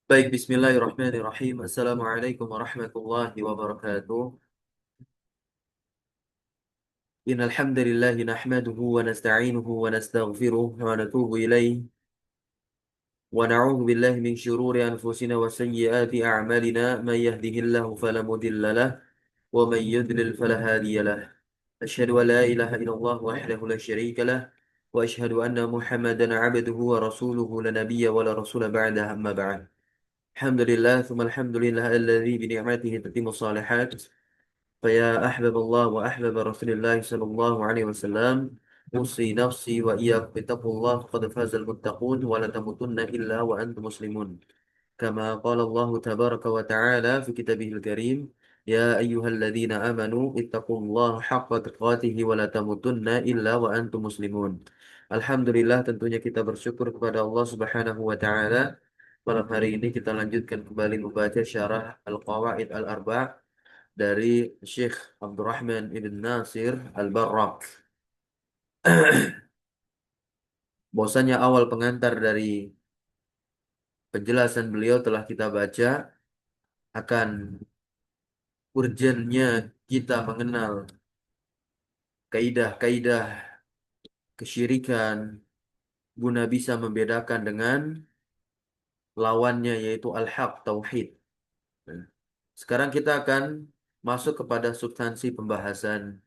Baik, bismillahirrahmanirrahim. Assalamualaikum warahmatullahi wabarakatuh. Innal hamdalillah nahmaduhu wa nasta'inuhu wa nastaghfiruh wa natubu ilaih wa na'udzu billahi min shururi anfusina wa sayyiati a'malina may yahdihillahu fala mudilla lahu wa may yudlil fala hadiya lahu. Asyhadu an la ilaha illallah wahdahu la syarika lah wa asyhadu anna Muhammadan 'abduhu wa rasuluhu la nabiyya wa la rasula ba'dahu amma ba'd. Alhamdulillah, thumma alhamdulillah alladzi bi ni'matihi tatimmu shalihat. فيا أحباب الله وأحباب رسول الله صلى الله عليه وسلم أوصي نفسي وإياكم بتقوى الله فقد فاز المتقون ولا تموتن إلا وأنتم مسلمون كما قال الله تبارك وتعالى في كتابه الكريم يا أيها الذين آمنوا اتقوا الله حق تقاته ولا تموتن إلا وأنتم مسلمون. Alhamdulillah, tentunya kita bersyukur kepada Allah Subhanahu wa taala. Malam hari ini kita lanjutkan kembali membaca syarah Al-Qawaid Al-Arba' dari Syekh Abdurrahman Ibn Nasir Al-Barrak. Bahwasanya awal pengantar dari penjelasan beliau telah kita baca akan urgennya kita mengenal kaidah-kaidah kesyirikan guna bisa membedakan dengan lawannya yaitu al-haq tauhid. Nah, sekarang kita akan masuk kepada substansi pembahasan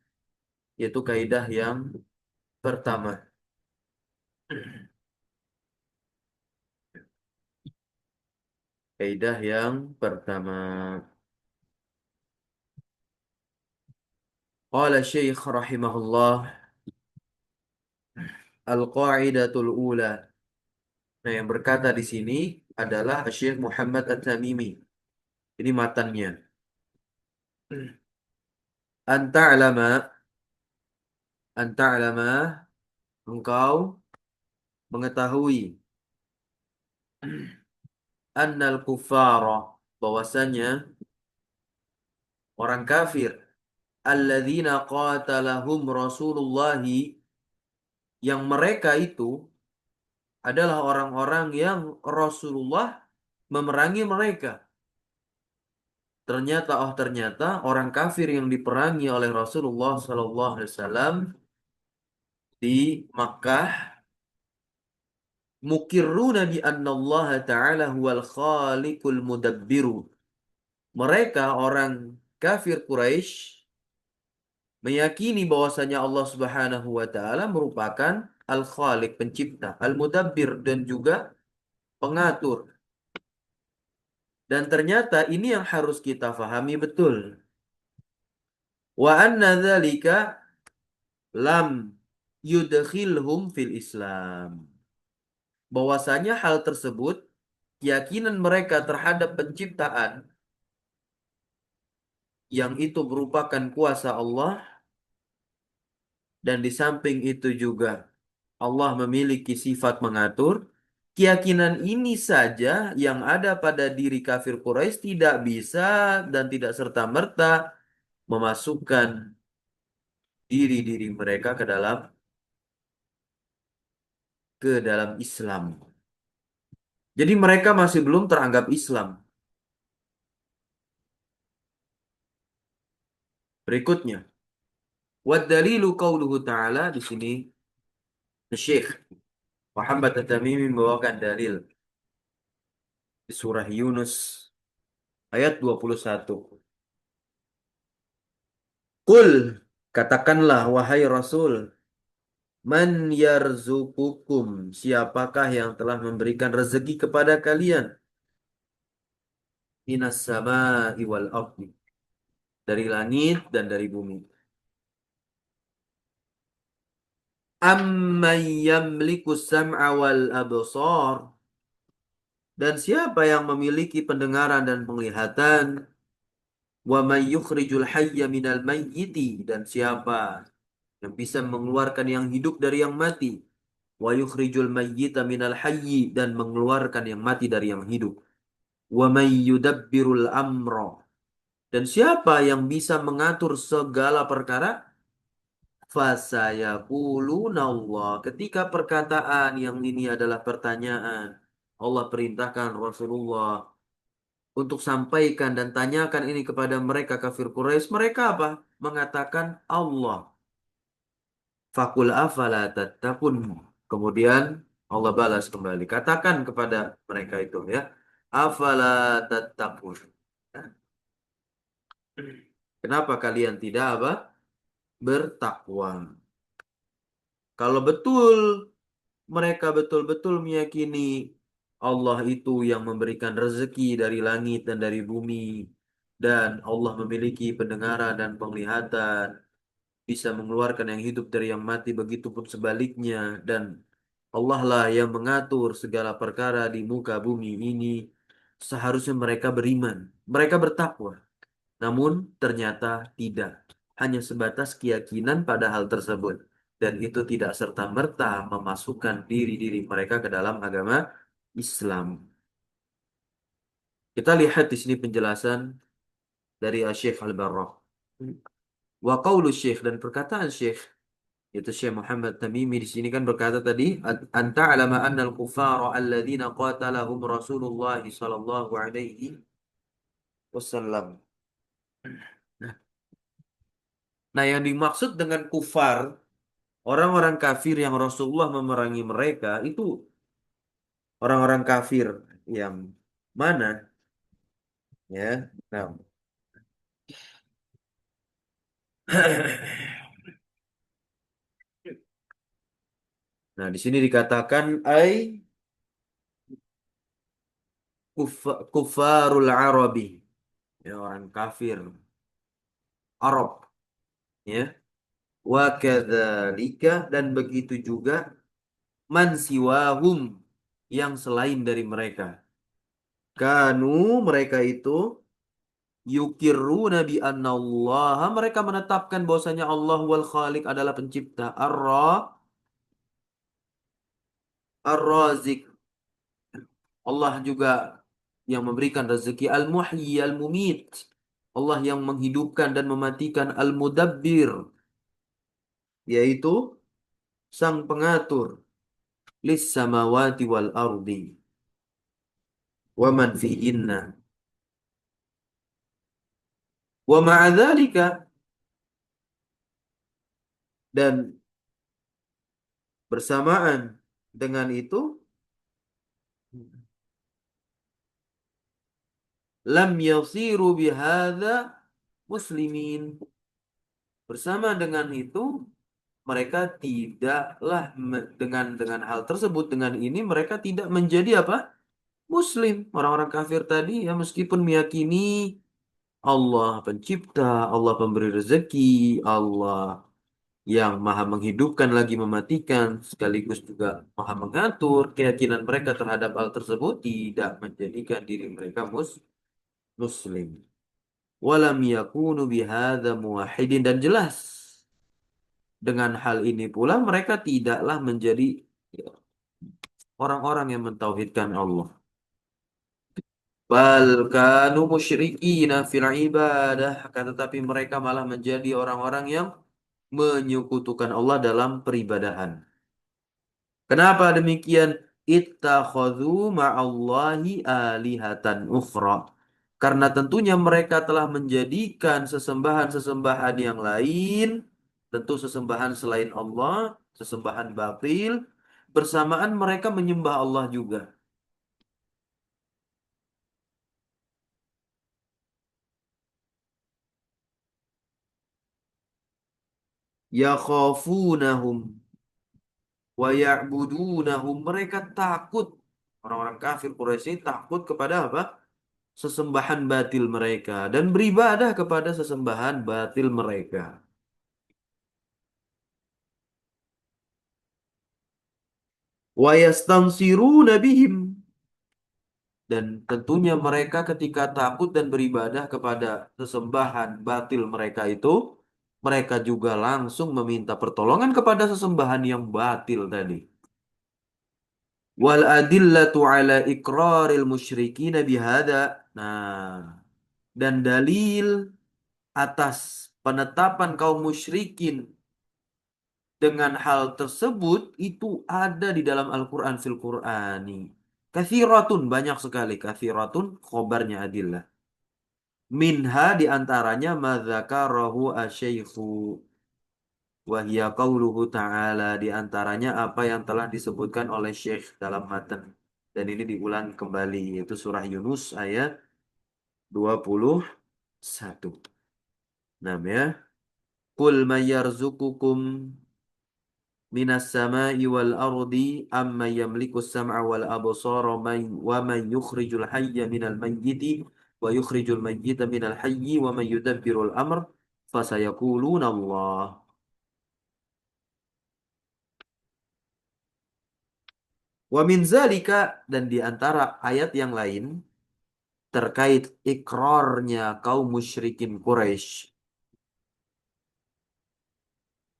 yaitu kaidah yang pertama. Kaidah yang pertama. Qala Syekh rahimahullah al-qaidatul ula. Nah, yang berkata di sini adalah Syekh Muhammad At-Tamimi. Ini matannya. Anta'lama, anta'lama, engkau mengetahui annal kuffara, bahwasanya orang kafir alladzina qatalahum Rasulullahi, yang mereka itu adalah orang-orang yang Rasulullah memerangi mereka. Ternyata orang kafir yang diperangi oleh Rasulullah Sallallahu Alaihi Wasallam di Makkah mukirruna bi Allah Ta'ala huwal khaliqul mudabbiru. Mereka orang kafir Quraisy meyakini bahwasanya Allah Subhanahu wa taala merupakan Al-Khaliq, pencipta, Al-Mudabbir, dan juga pengatur. Dan ternyata ini yang harus kita fahami betul. Wa anna dzalika lam yudkhilhum fil Islam. Bahwasanya hal tersebut, keyakinan mereka terhadap penciptaan yang itu merupakan kuasa Allah, dan di samping itu juga Allah memiliki sifat mengatur. Keyakinan ini saja yang ada pada diri kafir Quraisy tidak bisa dan tidak serta-merta memasukkan diri-diri mereka ke dalam Islam. Jadi mereka masih belum teranggap Islam. Berikutnya, wad dalilu qauluhu ta'ala, di sini Syekh Muhammad At-Tamimi membawakan dalil di surah Yunus ayat 21. Qul, katakanlah wahai Rasul, man yarzukukum, siapakah yang telah memberikan rezeki kepada kalian, minas sama'i wal ardi, dari langit dan dari bumi. Amman yamliku sam'a wal absar, dan siapa yang memiliki pendengaran dan penglihatan, wa may yukhrijul hayya minal mayyiti, dan siapa yang bisa mengeluarkan yang hidup dari yang mati, wa yukhrijul mayyita minal hayyi, dan mengeluarkan yang mati dari yang hidup, wa may yudabbirul amra, dan siapa yang bisa mengatur segala perkara, fasayaquluna Allah, ketika perkataan yang ini adalah pertanyaan, Allah perintahkan Rasulullah untuk sampaikan dan tanyakan ini kepada mereka kafir Quraisy, mereka apa? Mengatakan Allah. Fakul afala tattaqun. Kemudian Allah balas kembali. Katakan kepada mereka itu ya. Afala tattaqun. Kenapa kalian tidak apa? Bertakwa. Kalau betul mereka betul-betul meyakini Allah itu yang memberikan rezeki dari langit dan dari bumi, dan Allah memiliki pendengaran dan penglihatan, bisa mengeluarkan yang hidup dari yang mati, begitupun sebaliknya, dan Allah lah yang mengatur segala perkara di muka bumi ini. Seharusnya mereka beriman, mereka bertakwa. Namun ternyata tidak. Hanya sebatas keyakinan pada hal tersebut. Dan itu tidak serta-merta memasukkan diri-diri mereka ke dalam agama Islam. Kita lihat di sini penjelasan dari Syekh Al-Barrah. Wa qawlu Syekh, dan perkataan Syekh, yaitu Syekh Muhammad Tamimi di sini kan berkata tadi, anta alama anna al-kuffara alladhina qatalahum Rasulullah sallallahu alaihi wasallam. Nah, yang dimaksud dengan kufar, orang-orang kafir yang Rasulullah memerangi mereka, itu orang-orang kafir yang mana? Ya, nah. Nah, di sini dikatakan kufarul Arabi, ya, orang kafir Arab, ya. Wa kadzalika, dan begitu juga man siwahum, yang selain dari mereka. Kanu, mereka itu yukirru nabi Allah, mereka menetapkan bahwasanya Allah wal Khaliq adalah pencipta, Ar-Razik, Allah juga yang memberikan rezeki, Al-Muhyi Al-Mumit, Allah yang menghidupkan dan mematikan, Al-Mudabbir, yaitu sang pengatur, lis samawati wal ardi wa man fihinna, wa ma'a dzalika, dan bersamaan dengan itu, lam yasiru bihadza muslimin, bersama dengan itu mereka tidaklah dengan hal tersebut, dengan ini mereka tidak menjadi apa? Muslim. Orang-orang kafir tadi ya, meskipun meyakini Allah pencipta, Allah pemberi rezeki, Allah yang maha menghidupkan lagi mematikan, sekaligus juga maha mengatur, keyakinan mereka terhadap hal tersebut tidak menjadikan diri mereka muslim. Walam yakunu bihadza muwahhidin, dan jelas dengan hal ini pula mereka tidaklah menjadi orang-orang yang mentauhidkan Allah. Bal kanu musyrikina fil ibadah, akan tetapi mereka malah menjadi orang-orang yang menyekutukan Allah dalam peribadahan. Kenapa demikian? Ittakhadhu ma'allahi alihatan ukhra. Karena tentunya mereka telah menjadikan sesembahan-sesembahan yang lain, tentu sesembahan selain Allah, sesembahan batil, bersamaan mereka menyembah Allah juga. Yakhafunahum wa ya'budunahum. Mereka takut. Orang-orang kafir Quraisy ini takut kepada apa? Sesembahan batil mereka, dan beribadah kepada sesembahan batil mereka. Wa yastansiruna bihim, dan tentunya mereka ketika takut dan beribadah kepada sesembahan batil mereka itu, mereka juga langsung meminta pertolongan kepada sesembahan yang batil tadi. Wal adillatu ala iqraril musyrikin bihada. Nah, dan dalil atas penetapan kaum musyrikin dengan hal tersebut itu ada di dalam Al-Quran fil Qur'ani. Kathiratun banyak sekali. Kathiratun khobarnya adillah. Minha diantaranya madzakarahu asyaikhu. Wahia qauluhu ta'ala diantaranya apa yang telah disebutkan oleh Syekh dalam matan. Dan ini diulang kembali yaitu surah Yunus ayat 21. Nah ya. Qul may yarzuqukum minas sama'i wal ardi amma yamliku sam'a wal absara wa man yukhrijul hayya minal mayyiti wa yukhrijul mayyita minal hayyi wa man yudabbirul amr fasayaquluna Allah. Wa min zalika dan di antara ayat yang lain terkait ikrarnya kaum musyrikin Quraisy.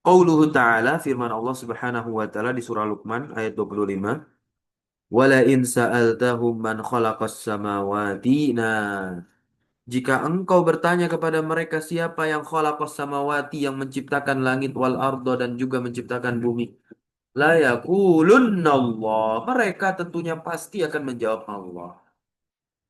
Qauluhu ta'ala firman Allah Subhanahu wa taala di surah Luqman ayat 25. Wala in sa'altahum man khalaqas samawati. Nah, jika engkau bertanya kepada mereka siapa yang khalaqas samawati yang menciptakan langit wal ardo dan juga menciptakan bumi. La yaqulunna Allah. Mereka tentunya pasti akan menjawab Allah.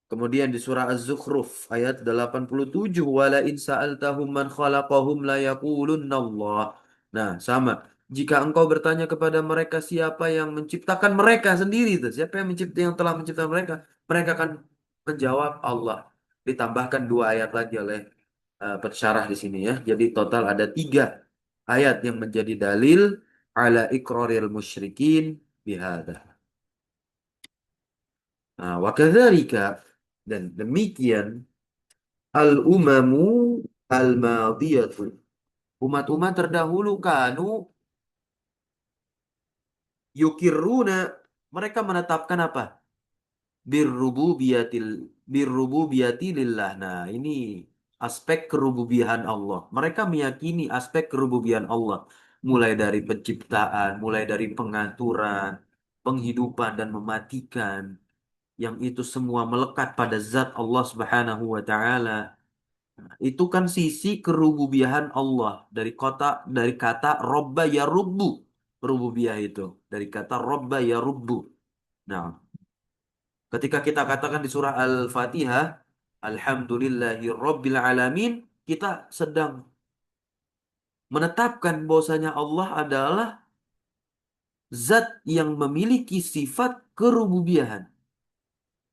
Kemudian di surah Az-Zukhruf ayat 87 wala in sa'altahum man khalaqahum la yaqulunna Allah. Nah, sama. Jika engkau bertanya kepada mereka siapa yang menciptakan mereka sendiri itu, siapa yang telah menciptakan mereka, mereka akan menjawab Allah. Ditambahkan dua ayat lagi oleh pensyarah di sini ya. Jadi total ada tiga ayat yang menjadi dalil ala iqraril musyrikin bihada. Nah, wa kadzalika dan demikian al-umamu al-madiyatu. Umat-umat terdahulu kanu yukiruna mereka menetapkan apa? Birrububiyatil birrububiyatilillah. Nah, ini aspek kerububiahan Allah. Mereka meyakini aspek kerububiahan Allah. Mulai dari penciptaan, mulai dari pengaturan, penghidupan dan mematikan. Yang itu semua melekat pada zat Allah Subhanahu wa taala. Itu kan sisi kerububiahan Allah dari kata robba ya rubbu. Rububiyah itu dari kata robba ya rubbu. Nah, ketika kita katakan di surah Al-Fatihah, Alhamdulillahi Rabbil Alamin, kita sedang menetapkan bahwasanya Allah adalah zat yang memiliki sifat kerububiahan.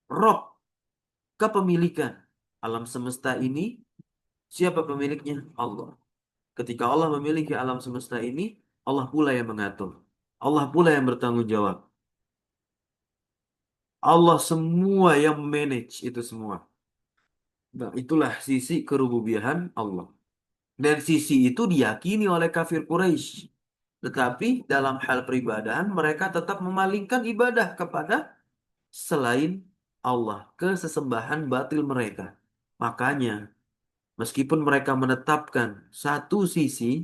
Rob, kepemilikan. Alam semesta ini, siapa pemiliknya? Allah. Ketika Allah memiliki alam semesta ini, Allah pula yang mengatur. Allah pula yang bertanggung jawab. Allah semua yang manage itu semua. Nah, itulah sisi kerububiahan Allah. Dan sisi itu diyakini oleh kafir Quraisy. Tetapi dalam hal peribadahan mereka tetap memalingkan ibadah kepada selain Allah ke sesembahan batil mereka. Makanya meskipun mereka menetapkan satu sisi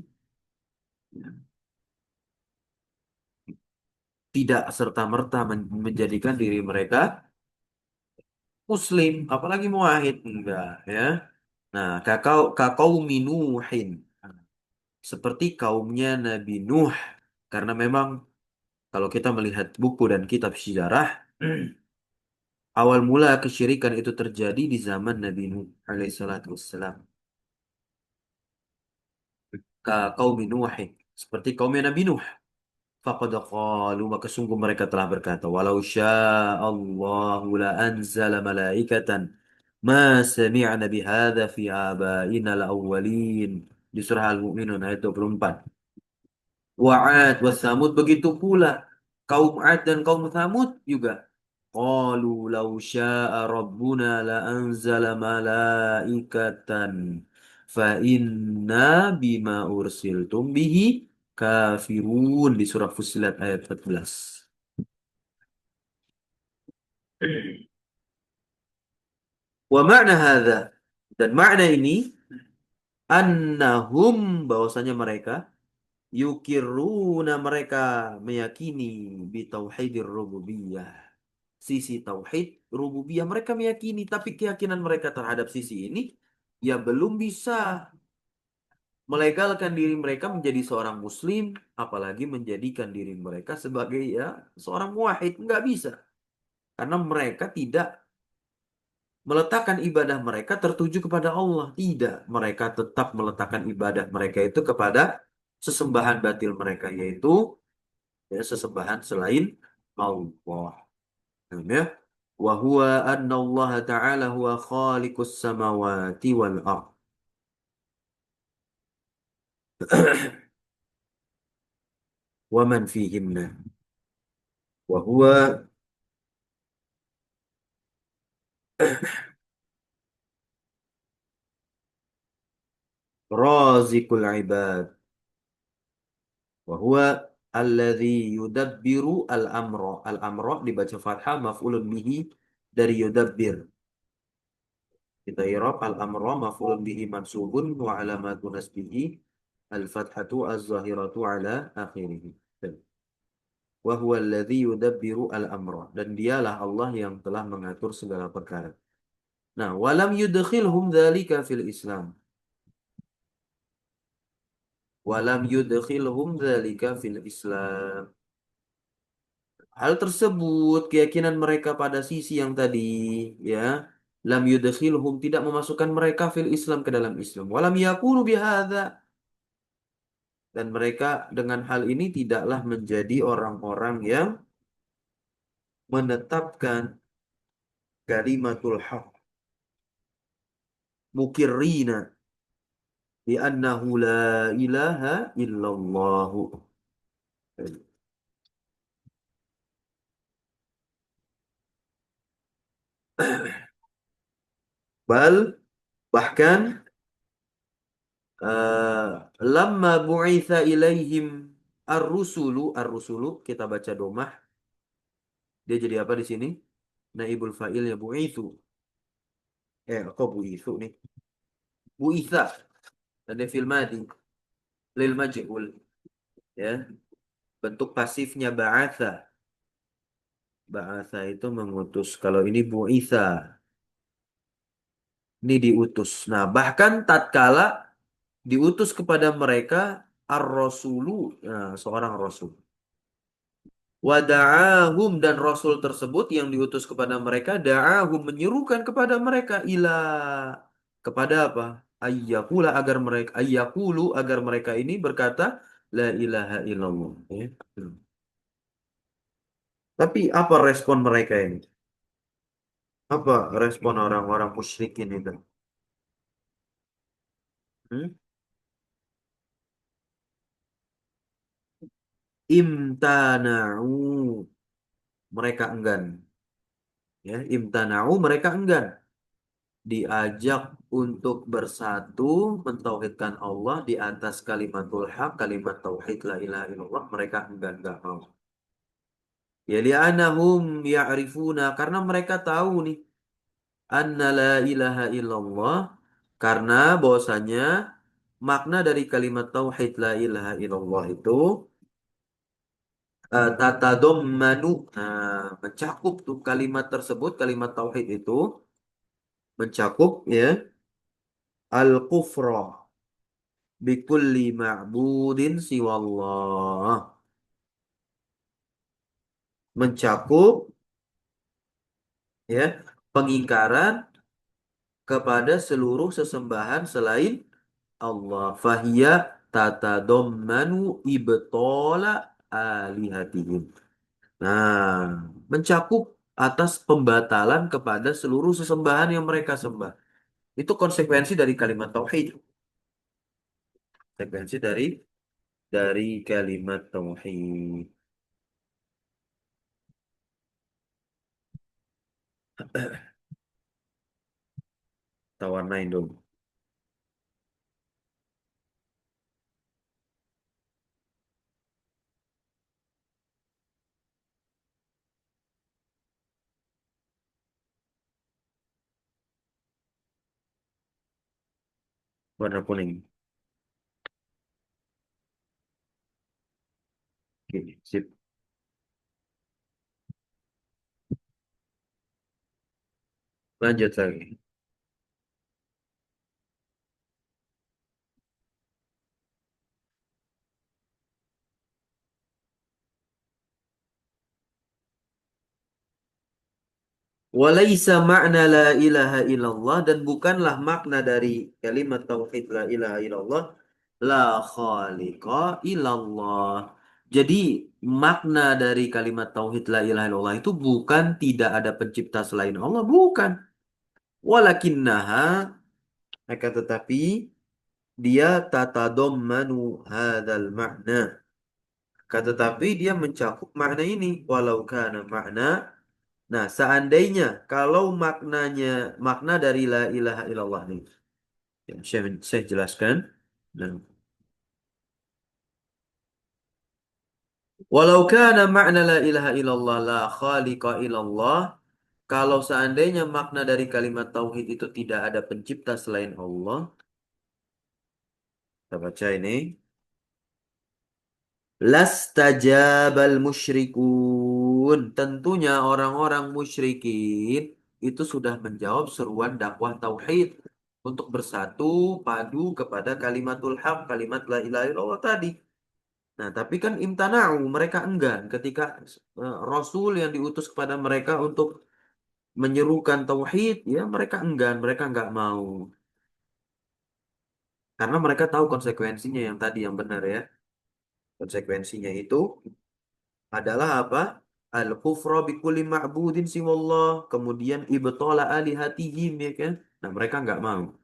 tidak serta-merta menjadikan diri mereka Muslim, apalagi muwahhid enggak ya. Nah, kakau minuhin seperti kaumnya Nabi Nuh karena memang kalau kita melihat buku dan kitab sejarah awal mula kesyirikan itu terjadi di zaman Nabi Nuh alaihissalatu wassalam. Kaum Nuhin seperti kaumnya Nabi Nuh. Faqad qalu maka sungguh mereka telah berkata walau sya'allahu la anzala malaikatan ma sami'na bihadza fi abaina al-awwalin di surah Al-Mu'minun ayat 24. Wa 'ad wa Tsamud begitu pula kaum 'Ad dan kaum Tsamud juga qalu law syaa rabbuna la anzala malaikatan fa inna bima ursiltum bihi kafirun di surah Fussilat ayat 14. Wa ma'na hadza dan makna ini annahum bahwasanya mereka yukiruna mereka meyakini bi tauhidir rububiyah. Sisi tauhid rububiyah mereka meyakini tapi keyakinan mereka terhadap sisi ini ya belum bisa melegalkan diri mereka menjadi seorang muslim apalagi menjadikan diri mereka sebagai ya seorang muwahhid nggak bisa. Karena mereka tidak meletakkan ibadah mereka tertuju kepada Allah. Tidak. Mereka tetap meletakkan ibadah mereka itu kepada sesembahan batil mereka, yaitu ya, sesembahan selain Allah. Ya. Wa huwa anna Allah Ta'ala huwa khaliqus samawati wal ard. Wa man fihinna. Wa huwa razikul ibad. Wa huwa alladhi yudabbiru al-amra. Al-amra dibaca fathah maf'ulun bihi dari yudabbir. Kita i'rab al-amra maf'ulun bihi mansubun wa alamatu nasbihi al-fathatu az-zahiratu ala akhirih. Wa huwa alladhi yudabbiru al-amra. Dan dialah Allah yang telah mengatur segala perkara. Nah, walam yudkhilhum dzalika fil Islam. Walam yudkhilhum dzalika fil Islam. Hal tersebut, keyakinan mereka pada sisi yang tadi, ya, lam yudkhilhum tidak memasukkan mereka fil Islam ke dalam Islam. Walam yakunu bihadza, dan mereka dengan hal ini tidaklah menjadi orang-orang yang menetapkan kalimatul haq mukirrina bi annahu la ilaha illallah. Bal bahkan eh, lamma bu'itsa ilaihim ar-rusulu kita baca domah, dia jadi apa di sini? Naibul fa'ilnya bu'itsu. Kok bu'itsu nih? Bu'itsa. Dan dia fil madi lil majhul, ya. Bentuk pasifnya ba'atsa. Ba'atsa itu mengutus. Kalau ini bu'itsa, ini diutus. Nah, bahkan tatkala diutus kepada mereka ar-rasulu, nah, seorang rasul. Wada'ahum, dan rasul tersebut yang diutus kepada mereka, da'ahum menyerukan kepada mereka ila, kepada apa? Ayyakula, agar mereka ayyakulu, agar mereka ini berkata la ilaha illallah, ya. Tapi apa respon mereka ini? Apa respon orang-orang musyrikin itu? Hmm? Imtana'u, mereka enggan, ya. Imtana'u, mereka enggan diajak untuk bersatu mentauhidkan Allah di atas kalimatul haq, kalimat tauhid la ilaha illallah. Mereka enggan, enggak mau. Ya li'anahum ya'rifuna, karena mereka tahu nih, anna la ilaha illallah, karena bahwasanya makna dari kalimat tauhid la ilaha illallah itu tatadammanu, mencakup tuh kalimat tersebut, kalimat tauhid itu mencakup, ya, al-kufra bikulli ma'budin siwallah, mencakup, ya, pengingkaran kepada seluruh sesembahan selain Allah. Fahiyya tatadammanu ibtola alihatihim. Nah, mencakup atas pembatalan kepada seluruh sesembahan yang mereka sembah. Itu konsekuensi dari kalimat tauhid. Konsekuensi dari kalimat tauhid. Tawarnain dulu. Warna kuning. Oke, sip. Lanjut lagi. Walaisa makna la ilaha illallah dan bukanlah makna dari kalimat tauhid la ilaha illallah la khaliqa illallah. Jadi makna dari kalimat tauhid la ilaha illallah itu bukan tidak ada pencipta selain Allah, bukan. Walakinnaha akan tetapi dia tatadammanu hadzal makna. Akan tetapi dia mencakup makna ini walau kana makna. Nah, seandainya kalau makna dari la ilaha illallah nih, yang saya jelaskan. Nah, walau kana makna la ilaha illallah la khaliqa illallah, kalau seandainya makna dari kalimat tauhid itu tidak ada pencipta selain Allah, kita baca ini. Lastajabal musyrikun. Tentunya orang-orang musyrikin itu sudah menjawab seruan dakwah tauhid untuk bersatu padu kepada kalimatul haq, kalimat la ilaha illallah tadi. Nah, tapi kan imtana'u, mereka enggan ketika Rasul yang diutus kepada mereka untuk menyerukan tauhid, ya mereka enggan, mereka nggak mau. Karena mereka tahu konsekuensinya yang tadi yang benar ya. Konsekuensinya itu adalah apa? Al-kufra bi kulli ma'budin siwallah. Kemudian ibtala alihatihim ya kan. Nah, mereka nggak mau.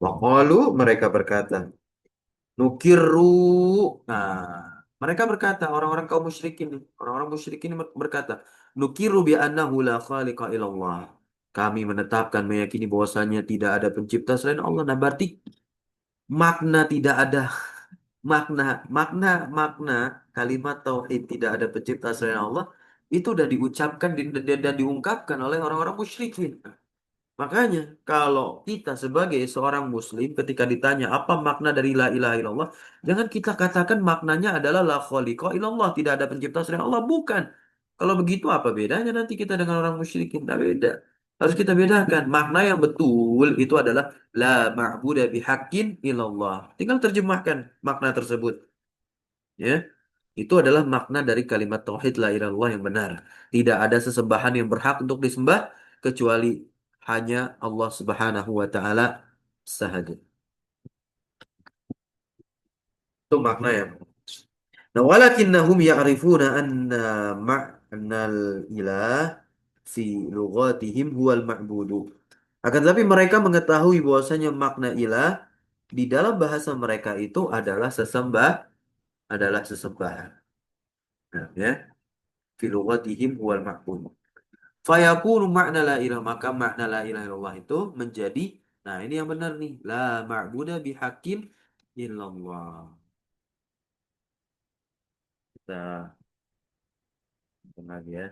Waqalu mereka berkata, nukirru. Nah, mereka berkata orang-orang kaum musyrikin, orang-orang musyrikin berkata, nukirru bi annahu la khaliqa illallah. Kami menetapkan meyakini bahwasanya tidak ada pencipta selain Allah. Nah, berarti makna tidak ada makna makna makna kalimat tauhid tidak ada pencipta selain Allah itu udah diucapkan dan diungkapkan oleh orang-orang musyrikin. Makanya kalau kita sebagai seorang muslim ketika ditanya apa makna dari la ilaha illallah, jangan kita katakan maknanya adalah la khaliqa illallah, tidak ada pencipta selain Allah, bukan. Kalau begitu apa bedanya nanti kita dengan orang musyrikin? Tidak beda. Harus kita bedakan. Makna yang betul itu adalah la ma'budu bihaqqin illallah. Tinggal terjemahkan makna tersebut, ya. Itu adalah makna dari kalimat tauhid la ilaha illallah yang benar. Tidak ada sesembahan yang berhak untuk disembah kecuali hanya Allah Subhanahu wa taala sahaja. Itu makna ya. Nah, walakinnahum ya'rifuna anna ma'nal ilah fi lughatihim huwal ma'budu. Akan tetapi mereka mengetahui bahwasanya makna ilah di dalam bahasa mereka itu adalah sesembahan. Nah, ya, fi lughatihim huwal ma'budu. Fayakunu makna la ilaha maka makna la ilaha illallah itu menjadi nah ini yang benar nih la ma'budu bihaqqin illallah. Kita benar ya.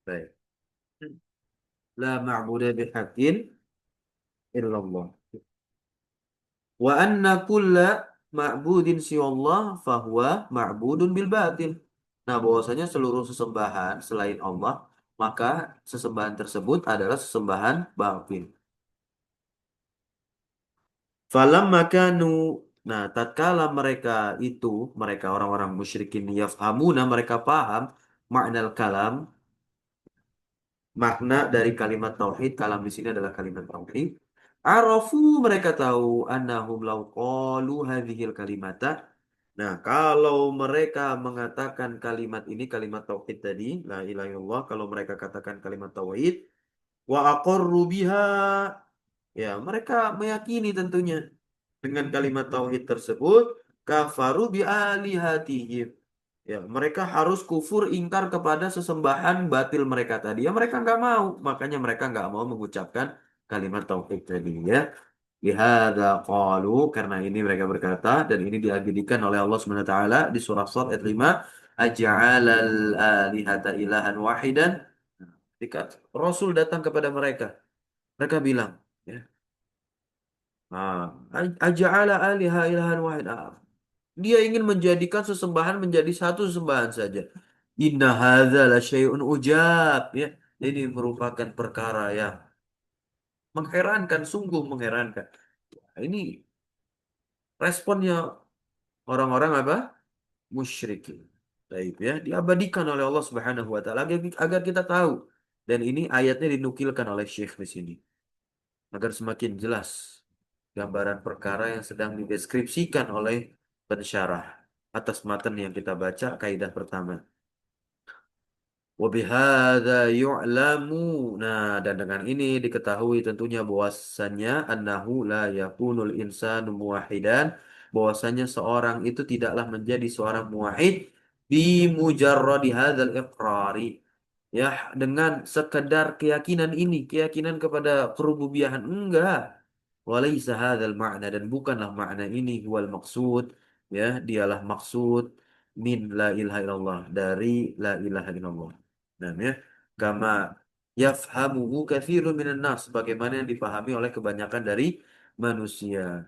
Baik. La ma'budu bihaqqin illallah. Wa anna kulla ma'budin siwallah fahuwa ma'budun bil batil. Nah, bahwasanya seluruh sesembahan selain Allah, maka sesembahan tersebut adalah sesembahan batil. Falam makanu. Nah, tatkala mereka itu, mereka orang-orang musyrikin yafhamuna, mereka paham makna kalam, makna dari kalimat tauhid, kalam di sini adalah kalimat tauhid. Arafu mereka tahu annahum law qalu hadhil kalimata. Nah, kalau mereka mengatakan kalimat ini, kalimat tauhid tadi, la ilaha illallah, kalau mereka katakan kalimat tauhid, wa aqarru biha, ya mereka meyakini tentunya dengan kalimat tauhid tersebut kafaru bi alihatihim. Ya, mereka harus kufur ingkar kepada sesembahan batil mereka tadi. Ya, mereka nggak mau. Makanya mereka nggak mau mengucapkan kalimat tauhid tadi ya. Lihada qalu, karena ini mereka berkata, dan ini diagedikan oleh Allah Subhanahu wa taala di surah Shad ayat 5, aj'alal alihata ilahan wahidan. Ketika Rasul datang kepada mereka, mereka bilang, ya, aj'ala aliha ilahan wahid. Dia ingin menjadikan sesembahan menjadi satu sesembahan saja. Inna hadza la syai'un ujab, ya. Ini merupakan perkara yang mengherankan, sungguh mengherankan. Nah, ini responnya orang-orang apa? Musyrikin. Baik, ya, diabadikan oleh Allah Subhanahu wa taala agar kita tahu. Dan ini ayatnya dinukilkan oleh Syekh di sini agar semakin jelas gambaran perkara yang sedang dideskripsikan oleh pensyarah atas matan yang kita baca kaidah pertama. Wabihada yu'lamu. Nah, dan dengan ini diketahui tentunya bahwasannya annahu la yakunul insanu muwahidan, bahwasannya seorang itu tidaklah menjadi seorang muwahhid bi mujarradi hadzal iqrari. Ya, dengan sekedar keyakinan ini, keyakinan kepada kerububiahan, enggak. Walaisa hadzal ma'na, dan bukanlah makna ini huwal maksud, ya, dialah maksud min la ilaha illallah, dari la ilaha illallah. Nah, ya, kama yafhamuhu katsirun minan nas, bagaimana yang dipahami oleh kebanyakan dari manusia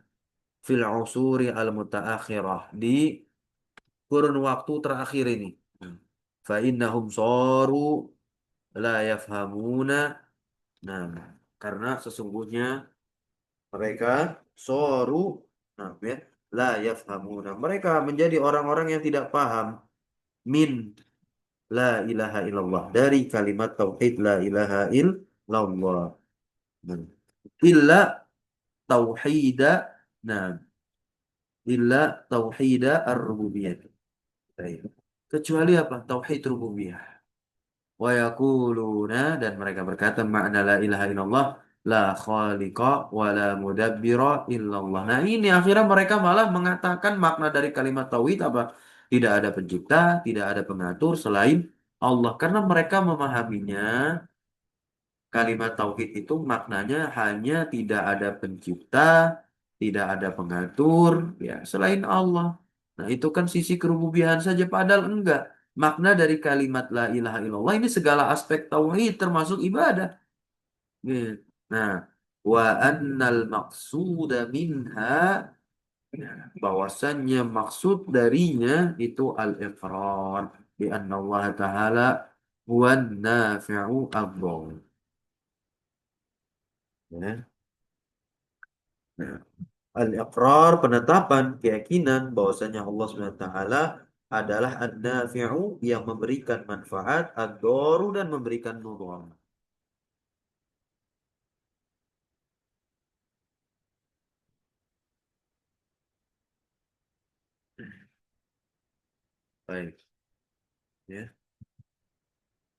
fil usuri al mutaakhirah, di kurun waktu terakhir ini. Fa innahum saru la yafhamuna. Nah, karena sesungguhnya mereka soru, nah, ya, la yafhamuna. Mereka menjadi orang-orang yang tidak paham min la ilaha illallah, dari kalimat tauhid la ilaha illallah. Nah, illa tauhida, nah, illa tauhida ar-rububiyah. Baik. Kecuali apa? Tauhid rububiyah. Wa yaquluna, dan mereka berkata makna la ilaha illallah la khaliqa wa la mudabbira illallah. Nah, ini akhirnya mereka malah mengatakan makna dari kalimat tauhid apa? Tidak ada pencipta, tidak ada pengatur selain Allah. Karena mereka memahaminya kalimat tauhid itu maknanya hanya tidak ada pencipta, tidak ada pengatur, ya, selain Allah. Nah, itu kan sisi kerububiahan saja, padahal enggak. Makna dari kalimat la ilaha illallah ini segala aspek tauhid termasuk ibadah. Gitu. Nah, wa annal maqsuda minha, bahwasannya maksud darinya itu al-iqrar bi anna Allah Ta'ala huwan nafi'u ad-dhar. Ya. Nah, al-iqrar, penetapan keyakinan bahwasanya Allah SWT adalah an-nafi'u, yang memberikan manfaat, ad-dharu, dan memberikan mudarat. Baik, ya.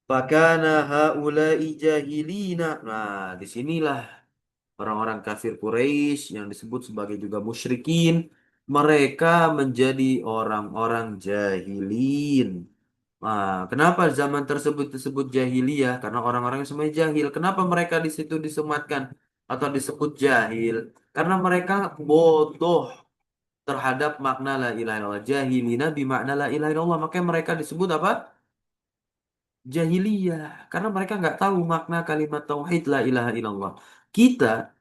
Fakana haula'i jahilina. Nah, disinilah orang-orang kafir Quraisy yang disebut sebagai juga musyrikin, mereka menjadi orang-orang jahilin. Nah, kenapa zaman tersebut disebut jahiliyah? Karena orang-orang yang semuanya jahil. Kenapa mereka di situ disematkan atau disebut jahil? Karena mereka bodoh terhadap makna la ilaha illallah. Jahilina bimakna la ilaha illallah. Makanya mereka disebut apa? Jahiliyah. Karena mereka nggak tahu makna kalimat tauhid la ilaha illallah. Kita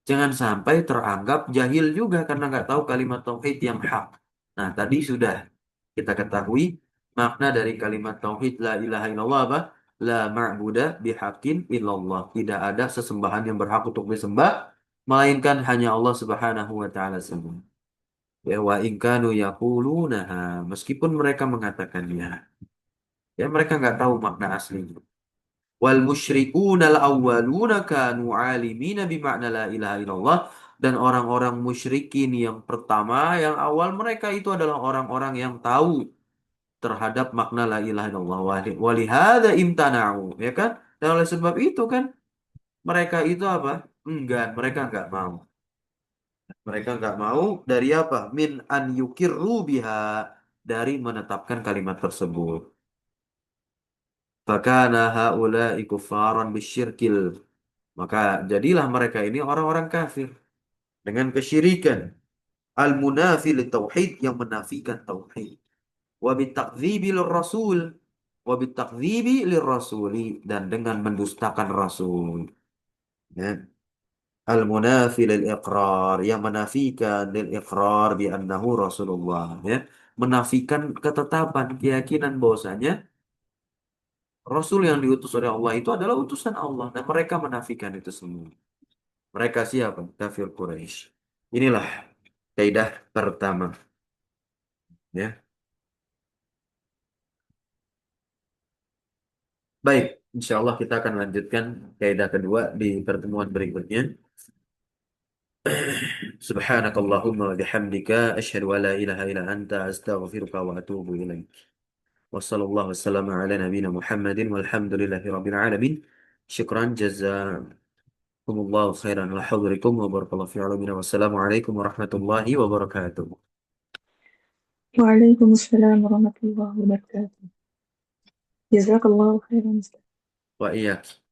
jangan sampai teranggap jahil juga karena nggak tahu kalimat tauhid yang hak. Nah, tadi sudah kita ketahui makna dari kalimat tauhid la ilaha illallah apa? La ma'buda bihaqqin illallah. Tidak ada sesembahan yang berhak untuk disembah melainkan hanya Allah Subhanahu wa taala semua. Ya, wa in kanu yaqulunaha, meskipun mereka mengatakannya, ya, mereka nggak tahu makna aslinya. Wal musyrikun al awwaluna kanu alimina bima'na la ilaha illallah, dan orang-orang musyrikin yang pertama, yang awal, mereka itu adalah orang-orang yang tahu terhadap makna la ilaha illallah. Walihada imtana'u, ya kan? Dan oleh sebab itu kan mereka itu apa? Enggan, mereka enggak mau. Mereka enggak mau dari apa? Min an yukirru biha, dari menetapkan kalimat tersebut. Fakana haula'i kuffaran bisyirkil. Maka jadilah mereka ini orang-orang kafir dengan kesyirikan. Al-munafi tauhid, yang menafikan tauhid. Wa bitakdzibi rasul, wa bitakdzibi rasuli, dan dengan mendustakan rasul. Ya. Al-munafi iqrar, yang menafikan iqrar bi annahu Rasulullah, ya. Menafikan ketetapan, keyakinan bahwasanya Rasul yang diutus oleh Allah itu adalah utusan Allah, dan mereka menafikan itu semua. Mereka siapa? Kafir Quraisy. Inilah kaidah pertama, ya. Baik, insya Allah kita akan lanjutkan kaidah kedua di pertemuan berikutnya. Subhanakallahumma wa bihamdika asyhadu an la ilaha illa anta astaghfiruka wa atubu ilaik. Wassallallahu wassalamu ala nabiyyina Muhammadin walhamdulillahi rabbil alamin. Syukran jazakumullahu khairan ala hudurikum wa barakallahu fi alamina. Wassalamu alaikum warahmatullahi wabarakatuh. وعليكم السلام ورحمة الله وبركاته. جزاك الله خيرا. Wa iyyak.